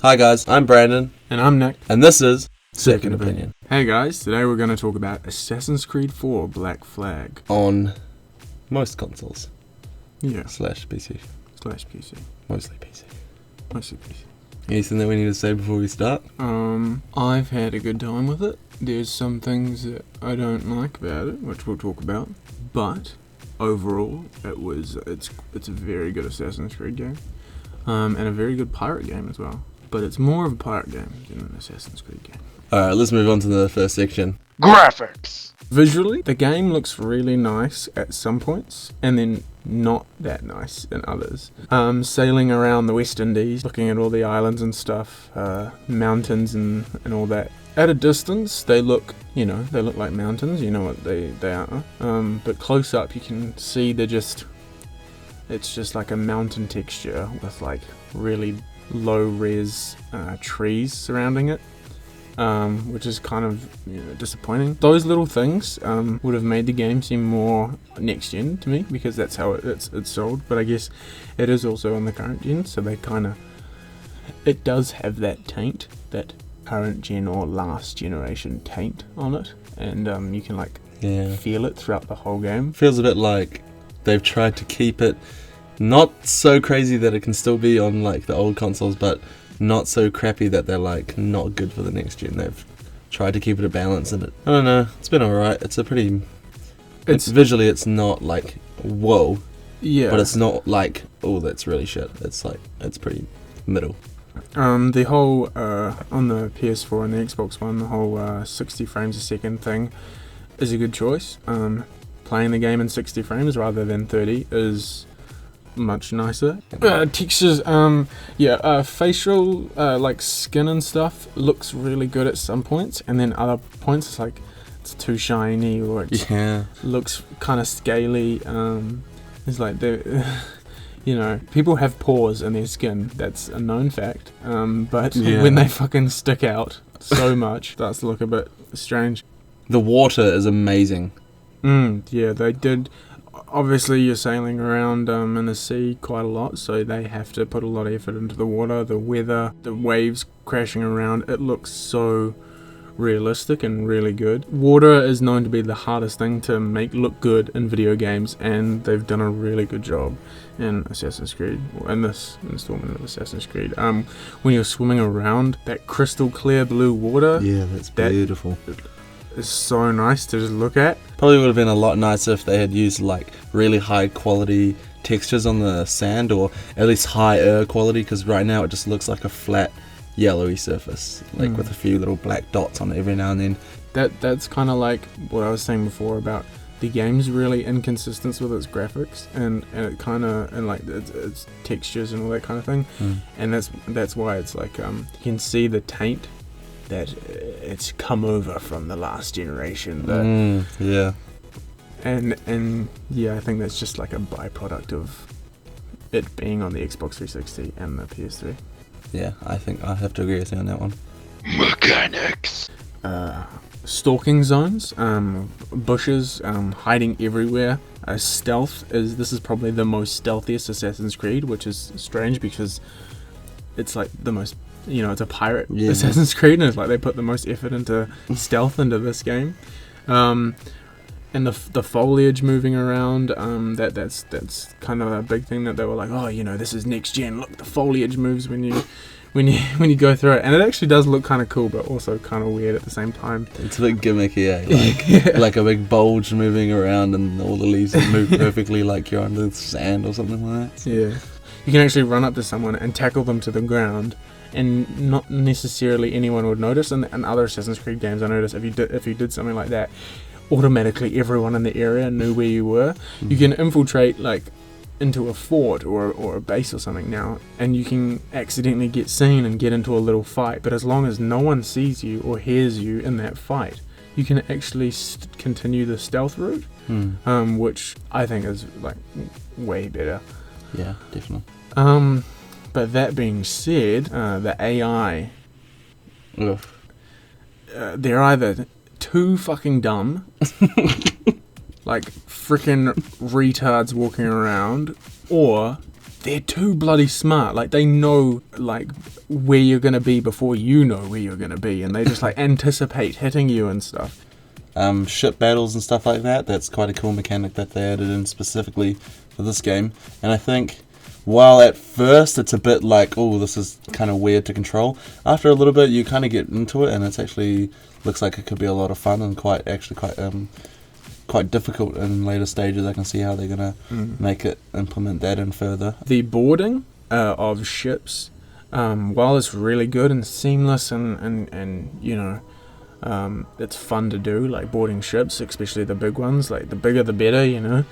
Hi guys, I'm Brandon, And I'm Nick. and this is Second Opinion. Hey guys, today we're going to talk about Assassin's Creed 4 Black Flag. On most consoles. Yeah. Slash PC. Slash PC. Mostly PC. Mostly PC. Anything that we need to say before we start? I've had a good time with it. There's some things that I don't like about it, which we'll talk about. But overall, it's a very good Assassin's Creed game. And a very good pirate game as well. But it's more of a pirate game than an Assassin's Creed game. Alright, let's move on to the first section. Graphics. Visually, the game looks really nice at some points, and then not that nice in others. Sailing around the West Indies, looking at all the islands and stuff, mountains and all that. At a distance, they look like mountains, you know what they are. But close up, you can see it's just like a mountain texture with like really low res trees surrounding it. Which is kind of disappointing. Those little things would have made the game seem more next gen to me, because that's how it's sold. But I guess it is also on the current gen, so it does have that taint, that current gen or last generation taint on it, and you can feel it throughout the whole game. Feels a bit like they've tried to keep it not so crazy that it can still be on like the old consoles, but not so crappy that they're like not good for the next gen. They've tried to keep it a balance, and I don't know, it's been alright. It's visually it's not like whoa, yeah, but it's not like oh that's really shit. It's pretty middle. The whole on the PS4 and the Xbox One, the whole 60 frames a second thing is a good choice. Playing the game in 60 frames rather than 30 is much nicer. Textures, facial, like skin and stuff looks really good at some points, and then other points it's like it's too shiny, or it looks kind of scaly. It's like people have pores in their skin. That's a known fact. But when they fucking stick out so much, it starts to look a bit strange. The water is amazing. Yeah, they did. Obviously, you're sailing around in the sea quite a lot, so they have to put a lot of effort into the water, the weather, the waves crashing around. It looks so realistic and really good. Water is known to be the hardest thing to make look good in video games, and they've done a really good job in Assassin's Creed, or in this installment of Assassin's Creed. When you're swimming around, that crystal clear blue water, that's beautiful. It's so nice to just look at. Probably would have been a lot nicer if they had used like really high quality textures on the sand, or at least higher quality, because right now it just looks like a flat yellowy surface, with a few little black dots on it every now and then. That's kind of like what I was saying before about the game's really inconsistent with its graphics and it kind of and like its textures and all that kind of thing, and that's why it's like you can see the taint that it's come over from the last generation. And I think that's just like a byproduct of it being on the Xbox 360 and the PS3. Yeah, I think I have to agree with you on that one. Mechanics. Stalking zones, bushes, hiding everywhere. Stealth this is probably the most stealthiest Assassin's Creed, which is strange because it's like the most, it's a pirate Assassin's Creed, and it's like they put the most effort into stealth into this game. And the foliage moving around, that's kind of a big thing that they were like, this is next gen. Look, the foliage moves when you go through it, and it actually does look kind of cool, but also kind of weird at the same time. It's a bit gimmicky, like a big bulge moving around, and all the leaves move perfectly like you're under the sand or something like that. Yeah, you can actually run up to someone and tackle them to the ground, and not necessarily anyone would notice. And other Assassin's Creed games, I noticed if you did something like that, automatically everyone in the area knew where you were. You can infiltrate like into a fort or a base or something now, and you can accidentally get seen and get into a little fight, but as long as no one sees you or hears you in that fight, you can actually continue the stealth route, which I think is like way better. Yeah, definitely. But that being said, the AI, they're either too fucking dumb, like freaking retards walking around, or they're too bloody smart. Like, they know, like, where you're going to be before you know where you're going to be. And they just, like, anticipate hitting you and stuff. Ship battles and stuff like that, that's quite a cool mechanic that they added in specifically for this game. And I think, while at first it's a bit like, oh, this is kind of weird to control, after a little bit you kind of get into it, and it's actually looks like it could be a lot of fun and quite difficult in later stages. I can see how they're going to implement that in further. The boarding of ships, while it's really good and seamless and you know, it's fun to do, like boarding ships, especially the big ones, like the bigger the better, you know.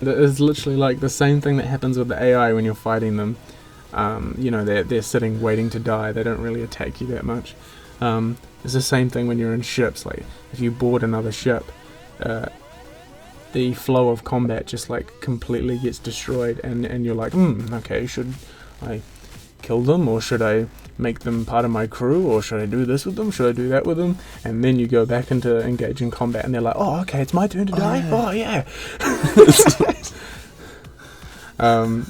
It's literally like the same thing that happens with the AI when you're fighting them. You know, they're sitting waiting to die. They don't really attack you that much. It's the same thing when you're in ships. Like, if you board another ship, the flow of combat just like completely gets destroyed, and you're like, okay, should I kill them, or should I make them part of my crew, or should I do this with them, should I do that with them? And then you go back into engaging combat, and they're like, oh, okay, it's my turn to die. Oh yeah.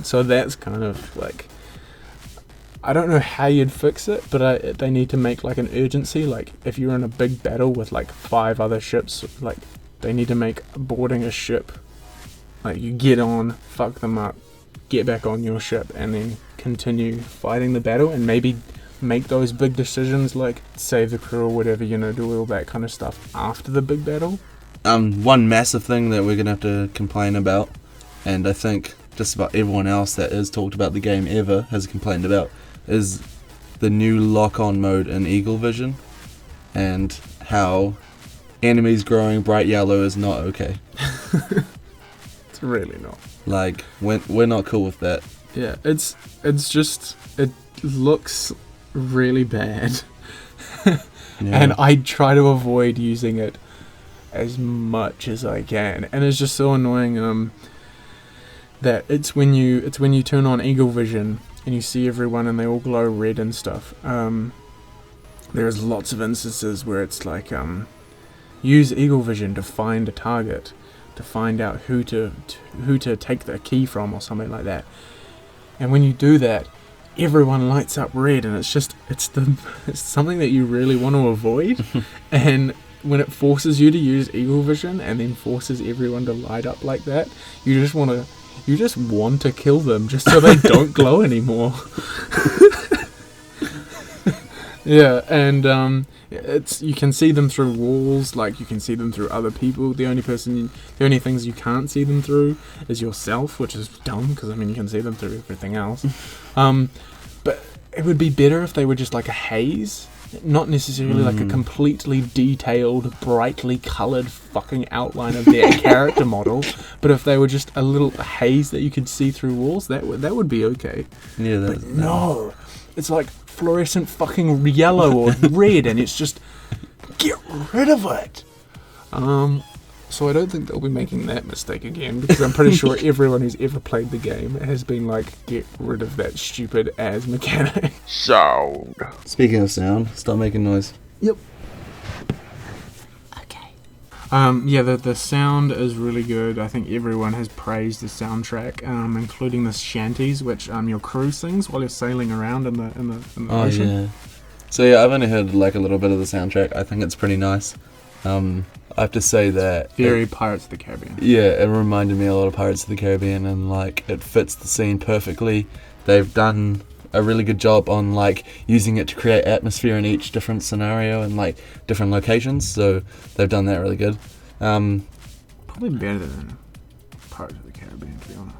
So that's kind of like, I don't know how you'd fix it, but they need to make like an urgency. Like, if you're in a big battle with like 5 other ships, like they need to make boarding a ship, like you get on, fuck them up, get back on your ship, and then continue fighting the battle, and maybe make those big decisions like save the crew or whatever, you know, do all that kind of stuff after the big battle. One massive thing that we're going to have to complain about, and I think just about everyone else that has talked about the game ever has complained about, is the new lock-on mode in Eagle Vision, and how enemies growing bright yellow is not okay. It's really not. Like, we're not cool with that. Yeah, it's just, it looks really bad. And I try to avoid using it as much as I can, and it's just so annoying that it's when you turn on Eagle Vision and you see everyone and they all glow red and stuff. There's lots of instances where it's like, use Eagle Vision to find a target, to find out who to take the key from or something like that. And when you do that, everyone lights up red, and it's something that you really want to avoid. And when it forces you to use Eagle Vision and then forces everyone to light up like that, you just want to kill them just so they don't glow anymore. Yeah, and you can see them through walls, like you can see them through other people. The only things you can't see them through is yourself, which is dumb, because I mean you can see them through everything else. But it would be better if they were just like a haze, not necessarily like a completely detailed, brightly coloured fucking outline of their character model, but if they were just a little haze that you could see through walls, that would be okay. Yeah, but no, it's like fluorescent fucking yellow or red, and it's just, get rid of it. So I don't think they'll be making that mistake again, because I'm pretty sure everyone who's ever played the game has been like, get rid of that stupid ass mechanic. Sound. Speaking of sound, stop making noise. Yep. Okay. Yeah, the sound is really good. I think everyone has praised the soundtrack, including the shanties, which your crew sings while you're sailing around in the ocean. Yeah. So yeah, I've only heard like a little bit of the soundtrack. I think it's pretty nice. I have to say that very Pirates of the Caribbean. Yeah, it reminded me a lot of Pirates of the Caribbean, and like it fits the scene perfectly. They've done a really good job on like using it to create atmosphere in each different scenario and like different locations. So they've done that really good. Probably better than Pirates of the Caribbean, to be honest.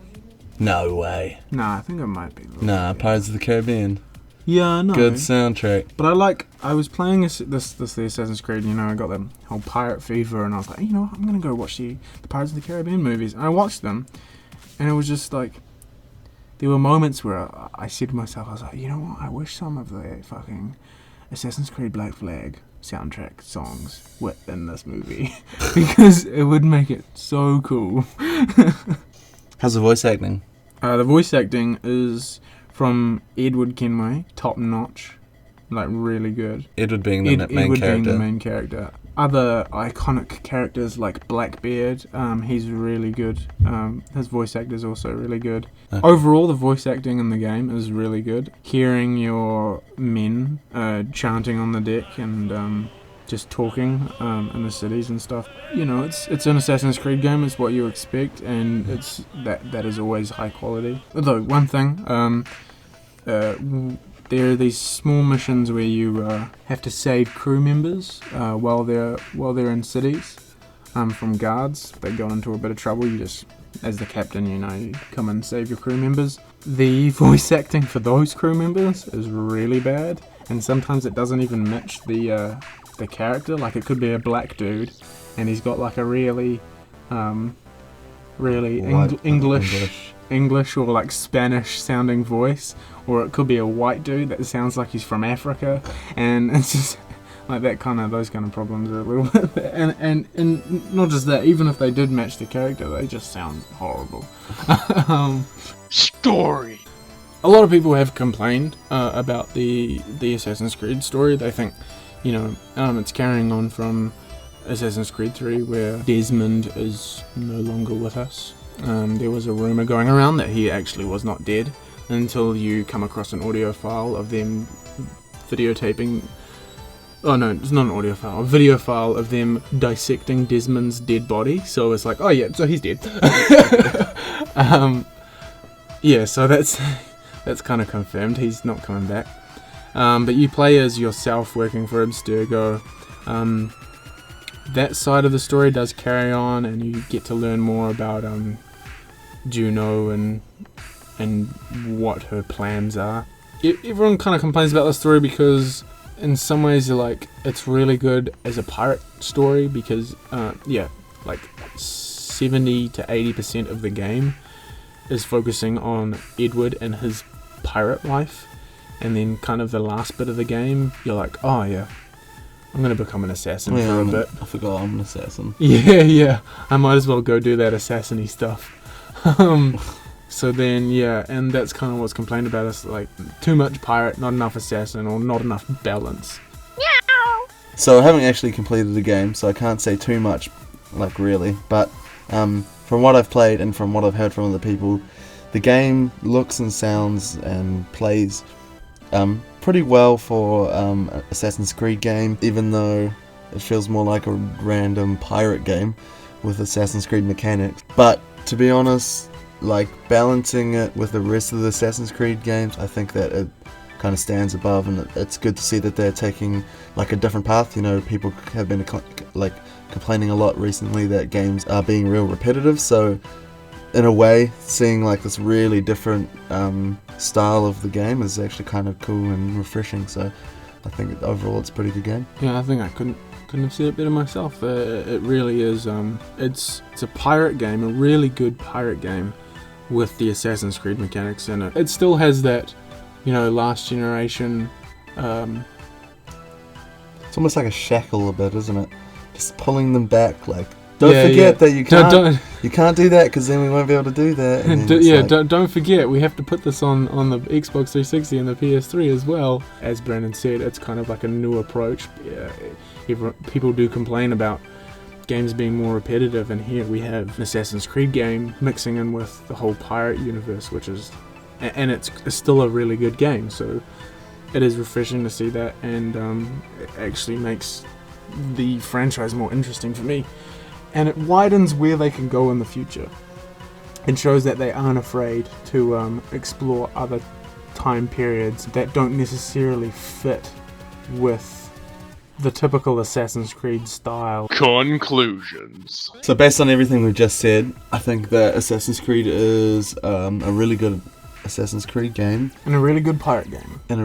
No way. Nah, I think it might be. Pirates of the Caribbean. Yeah, I know. Good soundtrack. But I was playing this the Assassin's Creed, you know, I got the whole pirate fever, and I was like, you know, I'm going to go watch the Pirates of the Caribbean movies. And I watched them, and it was just like, there were moments where I said to myself, I was like, you know what, I wish some of the fucking Assassin's Creed Black Flag soundtrack songs were in this movie, because it would make it so cool. How's the voice acting? The voice acting is from Edward Kenway, top notch, like really good. Edward being the main character. Being the main character. other iconic characters like Blackbeard, he's really good. His voice actor is also really good. Okay. Overall, the voice acting in the game is really good. Hearing your men chanting on the deck and just talking in the cities and stuff. You know, it's an Assassin's Creed game. It's what you expect, and it's that is always high quality. Although one thing, there are these small missions where you have to save crew members while they're in cities from guards. They go into a bit of trouble. You just, as the captain, you come and save your crew members. The voice acting for those crew members is really bad, and sometimes it doesn't even match the character. Like, it could be a black dude, and he's got like a really English or like Spanish sounding voice, or it could be a white dude that sounds like he's from Africa, and it's just like those kind of problems are a little bit, and not just that, even if they did match the character, they just sound horrible. Story. A lot of people have complained about the Assassin's Creed story. They think, it's carrying on from Assassin's Creed 3, where Desmond is no longer with us. There was a rumor going around that he actually was not dead until you come across an audio file of them videotaping. Oh no, it's not an audio file. A video file of them dissecting Desmond's dead body. So it's like, oh yeah, so he's dead. Yeah, so that's kind of confirmed. He's not coming back. But you play as yourself working for Abstergo. That side of the story does carry on, and you get to learn more about Juno and what her plans are. Everyone kind of complains about the story because in some ways you're like, it's really good as a pirate story because like 70 to 80% of the game is focusing on Edward and his pirate life, and then kind of the last bit of the game you're like, oh yeah, I'm going to become an assassin for a bit. I forgot I'm an assassin. Yeah. I might as well go do that assassin-y stuff. So then, and that's kind of what's complained about. It's like too much pirate, not enough assassin, or not enough balance. So I haven't actually completed the game, so I can't say too much, like really. But from what I've played and from what I've heard from other people, the game looks and sounds and plays pretty well for Assassin's Creed game, even though it feels more like a random pirate game with Assassin's Creed mechanics. But to be honest, like balancing it with the rest of the Assassin's Creed games, I think that it kind of stands above, and it's good to see that they're taking like a different path. People have been complaining a lot recently that games are being real repetitive, so in a way, seeing like this really different style of the game is actually kind of cool and refreshing. So I think overall it's a pretty good game. Yeah, I think I couldn't have said it better myself. It really is. It's a pirate game, a really good pirate game with the Assassin's Creed mechanics in it. It still has that, last generation. It's almost like a shackle a bit, isn't it? Just pulling them back, like. Don't forget that you can't do that, because then we won't be able to do that. And don't forget, we have to put this on the Xbox 360 and the PS3 as well. As Brandon said, it's kind of like a new approach. People do complain about games being more repetitive, and here we have an Assassin's Creed game mixing in with the whole pirate universe, and it's still a really good game. So it is refreshing to see that, and it actually makes the franchise more interesting for me. And it widens where they can go in the future. It shows that they aren't afraid to explore other time periods that don't necessarily fit with the typical Assassin's Creed style. Conclusions. So based on everything we've just said, I think that Assassin's Creed is a really good Assassin's Creed game. And a really good pirate game. And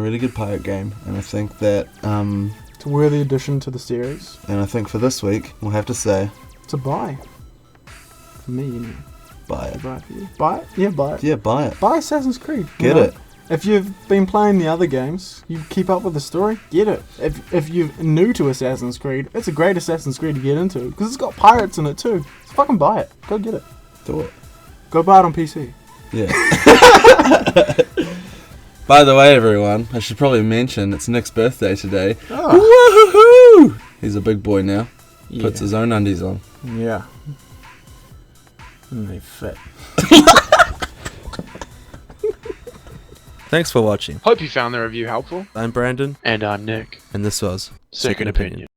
I think that it's a worthy addition to the series. And I think for this week, we'll have to say... It's a buy. For me, Buy it. Buy it for you. Buy it? Yeah, buy it. Yeah, buy it. Buy Assassin's Creed. Get it. If you've been playing the other games, you keep up with the story, get it. If you're new to Assassin's Creed, it's a great Assassin's Creed to get into, because it's got pirates in it too. Just fucking buy it. Go get it. Do it. Go buy it on PC. Yeah. By the way, everyone, I should probably mention it's Nick's birthday today. Oh. Woohoo! He's a big boy now. Puts his own undies on. Yeah. And they fit. Thanks for watching. Hope you found the review helpful. I'm Brandon, And I'm Nick. and this was Second opinion.